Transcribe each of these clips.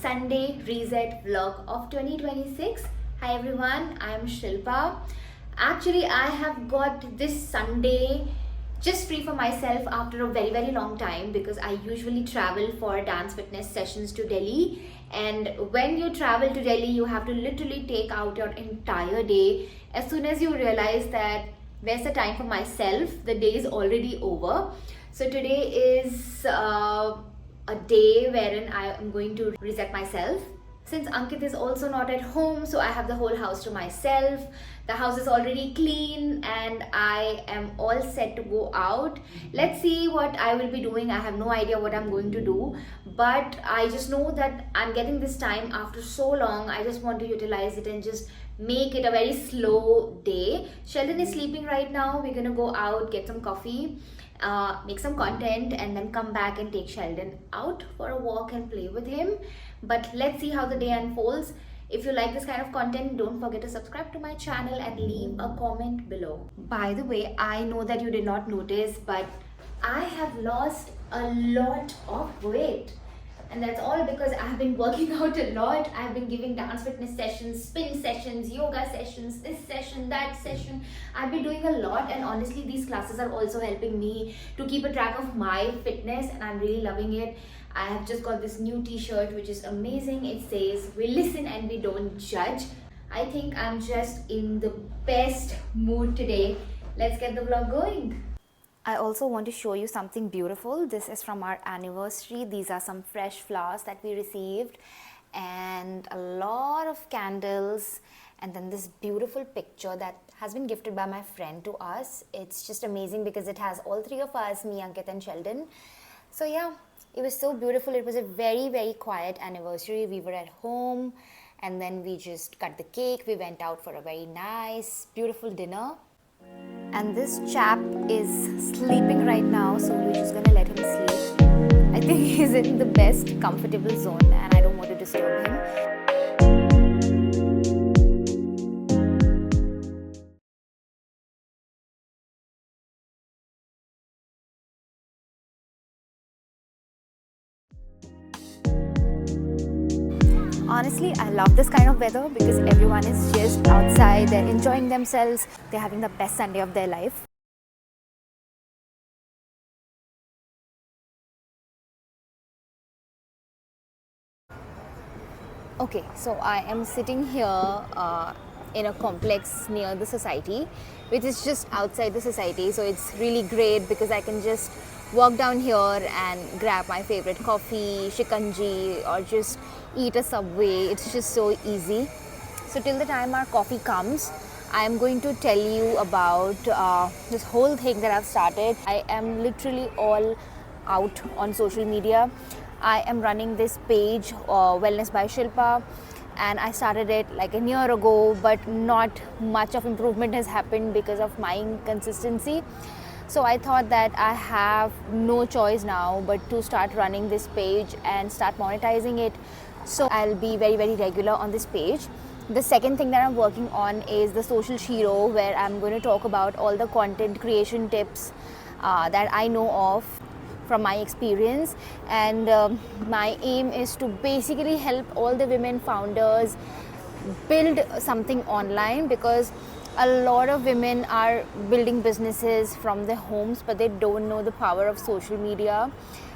Sunday reset vlog of 2026. Hi everyone, I am Shilpa. Actually, I have got this Sunday just free for myself after a very long time because I usually travel for dance fitness sessions to Delhi, and when you travel to Delhi you have to literally take out your entire day. As soon as you realize that where's the time for myself, the day is already over. So today is a day wherein I am going to reset myself. Since Ankit is also not at home, so I have the whole house to myself. The house is already clean and I am all set to go out. Let's see what I will be doing. I have no idea what I'm going to do, but I just know that I'm getting this time after so long. I just want to utilize it and just make it a very slow day. Sheldon is sleeping right now. We're gonna go out, get some coffee, make some content, and then come back and take Sheldon out for a walk and play with him. But let's see how the day unfolds. If you like this kind of content, don't forget to subscribe to my channel and leave a comment below. By the way, I know that you did not notice, but I have lost a lot of weight. And that's all because I've been working out a lot. I've been giving dance fitness sessions, spin sessions, yoga sessions, this session, that session. I've been doing a lot, and honestly these classes are also helping me to keep a track of my fitness, and I'm really loving it. I have just got this new t-shirt which is amazing. It says, "We listen and we don't judge." I think I'm just in the best mood today. Let's get the vlog going. I also want to show you something beautiful. This is from our anniversary. These are some fresh flowers that we received and a lot of candles, and then this beautiful picture that has been gifted by my friend to us. It's just amazing because it has all three of us, me, Ankit and Sheldon. So yeah, it was so beautiful. It was a very quiet anniversary. We were at home and then we just cut the cake. We went out for a very nice, beautiful dinner. And this chap is sleeping right now, so we're just gonna let him sleep. I think he's in the best comfortable zone and I don't want to disturb him. Honestly, I love this kind of weather because everyone is just outside, they're enjoying themselves, they're having the best Sunday of their life. Okay, so I am sitting here in a complex near the society, which is just outside the society, so it's really great because I can just walk down here and grab my favorite coffee, shikanji, or just eat a Subway. It's just so easy. So till the time our coffee comes, I am going to tell you about this whole thing that I've started. I am literally all out on social media. I am running this page, Wellness by Shilpa, and I started it like a year ago, but not much of improvement has happened because of my inconsistency. So I thought that I have no choice now but to start running this page and start monetizing it. So I'll be very regular on this page. The second thing that I'm working on is the social shiro, where I'm going to talk about all the content creation tips that I know of from my experience, and my aim is to basically help all the women founders build something online, because a lot of women are building businesses from their homes but they don't know the power of social media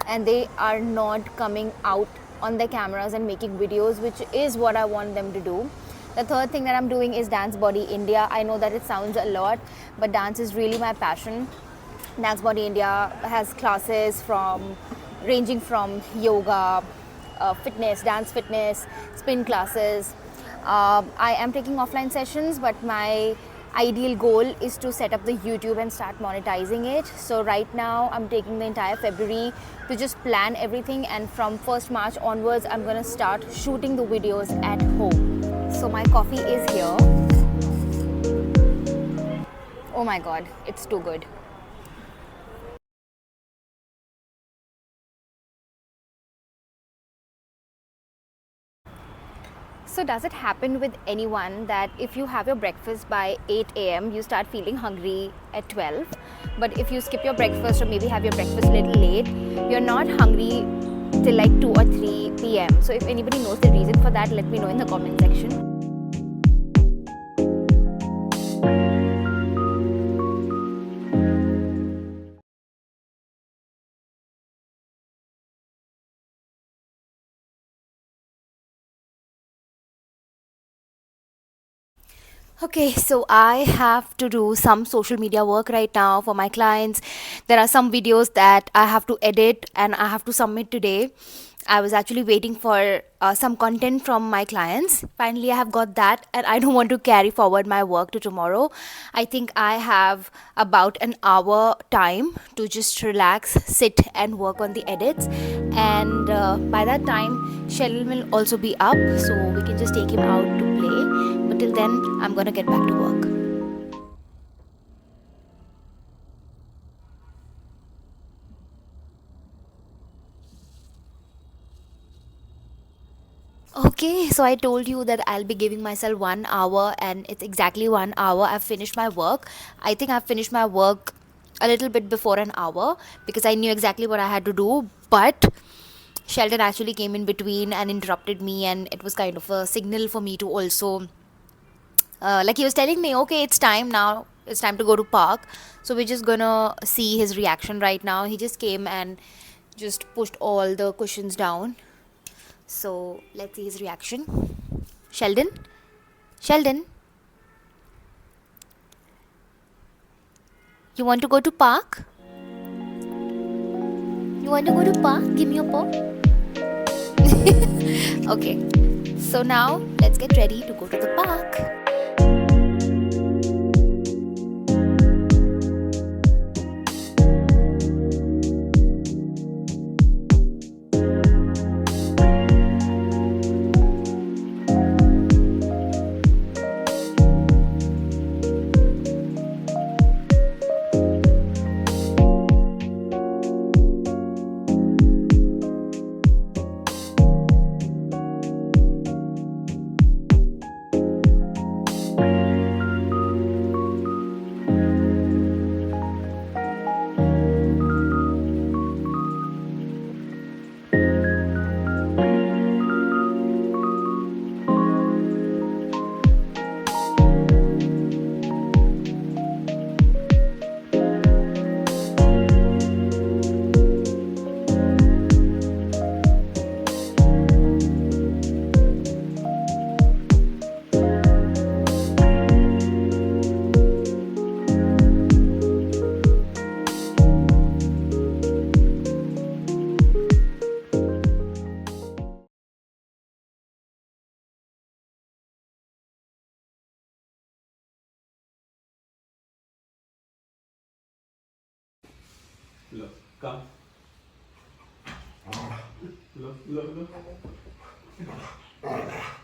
and they are not coming out on their cameras and making videos, which is what I want them to do. The third thing that I'm doing is Dance Body India. I know that it sounds a lot, but dance is really my passion. Dance Body India has classes ranging from yoga, fitness, dance fitness, spin classes. I am taking offline sessions, but my ideal goal is to set up the YouTube and start monetizing it. So right now I'm taking the entire February to just plan everything, and from 1st March onwards I'm gonna start shooting the videos at home. So my coffee is here. Oh my god, it's too good. So does it happen with anyone that if you have your breakfast by 8 a.m. you start feeling hungry at 12, but if you skip your breakfast or maybe have your breakfast a little late, you're not hungry till like 2 or 3 p.m. So if anybody knows the reason for that, let me know in the comment section. Okay, so I have to do some social media work right now for my clients. There are some videos that I have to edit and I have to submit today. I was actually waiting for some content from my clients. Finally, I have got that, and I don't want to carry forward my work to tomorrow. I think I have about an hour time to just relax, sit, and work on the edits. And by that time, Sheldon will also be up, so we can just take him out to play. But till then, I'm gonna get back to work. Okay, so I told you that I'll be giving myself 1 hour, and it's exactly 1 hour. I've finished my work. I think I've finished my work a little bit before an hour because I knew exactly what I had to do. But Sheldon actually came in between and interrupted me, and it was kind of a signal for me to also, like he was telling me, okay, it's time now. It's time to go to park. So we're just gonna see his reaction right now. He just came and just pushed all the cushions down. So let's see his reaction. Sheldon? Sheldon? You want to go to park? You want to go to park? Give me a paw. Okay. So now let's get ready to go to the park. Look, come. Look.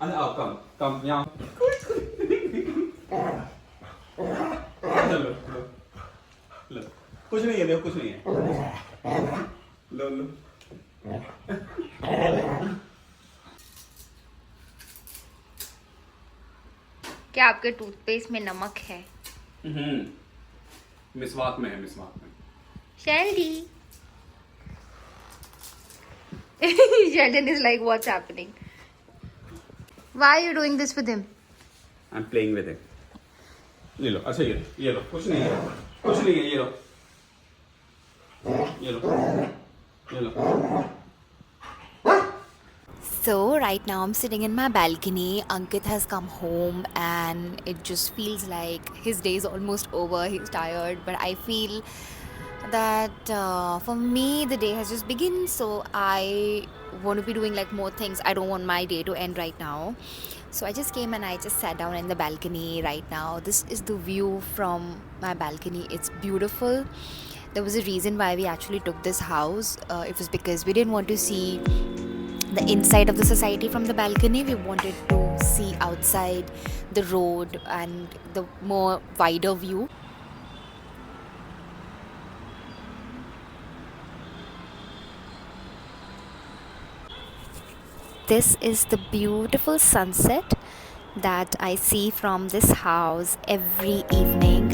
And out, come, yeah. Look. कुछ नहीं है, देखो कुछ नहीं है. लो. क्या आपके toothpaste में नमक है? मिसवाक में है, मिसवाक में. Sheldy. Sheldon is like, what's happening? Why are you doing this with him? I'm playing with it. ये लो, अच्छा ये लो, कुछ नहीं है, ये लो. So right now I'm sitting in my balcony. Ankit has come home and it just feels like his day is almost over. He's tired, but I feel that for me the day has just begun, so I want to be doing like more things. I don't want my day to end right now, so I just came and I just sat down in the balcony right now. This is the view from my balcony. It's beautiful. There was a reason why we actually took this house. It was because we didn't want to see the inside of the society from the balcony. We wanted to see outside the road and the more wider view. This is the beautiful sunset that I see from this house every evening.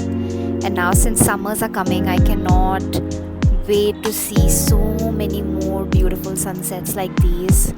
And now since summers are coming, I cannot wait to see so many more beautiful sunsets like these.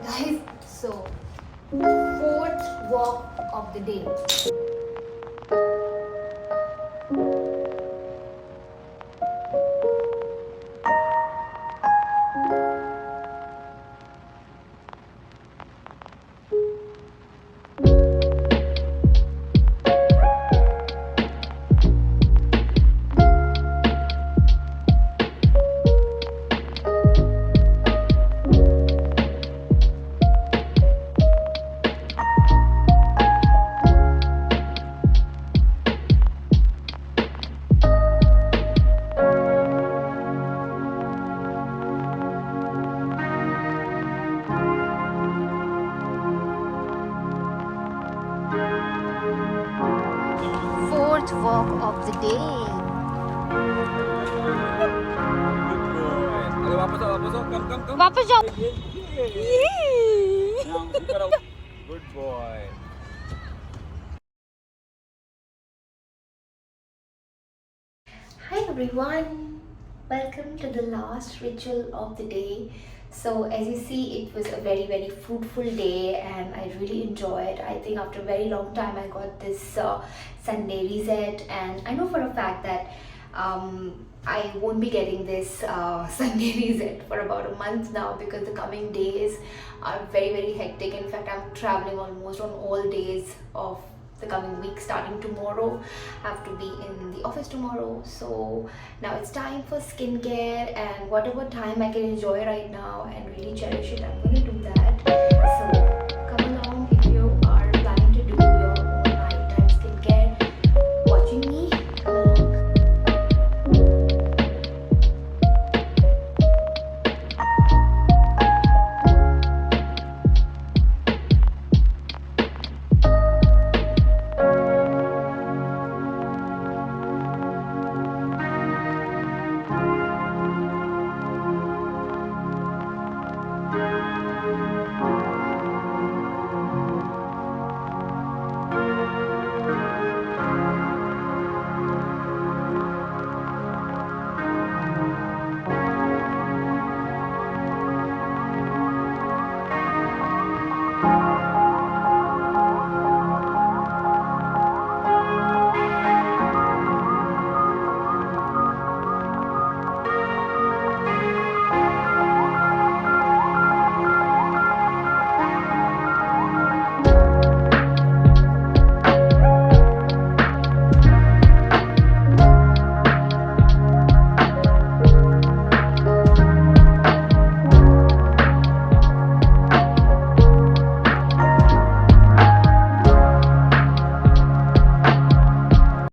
Guys, so fourth walk of the day. Fourth walk of the day. अरे वापस आओ, come. वापस जाओ. Good boy. Hi everyone, welcome to the last ritual of the day. So as you see, it was a very fruitful day and I really enjoyed. I think after a very long time I got this Sunday reset, and I know for a fact that I won't be getting this Sunday reset for about a month now, because the coming days are very hectic. In fact, I'm traveling almost on all days of the coming week. Starting tomorrow, I have to be in the office tomorrow, so now it's time for skincare, and whatever time I can enjoy right now and really cherish it, I'm going to do that. So come along if you are planning to do your own nighttime skincare. Watching me, come along.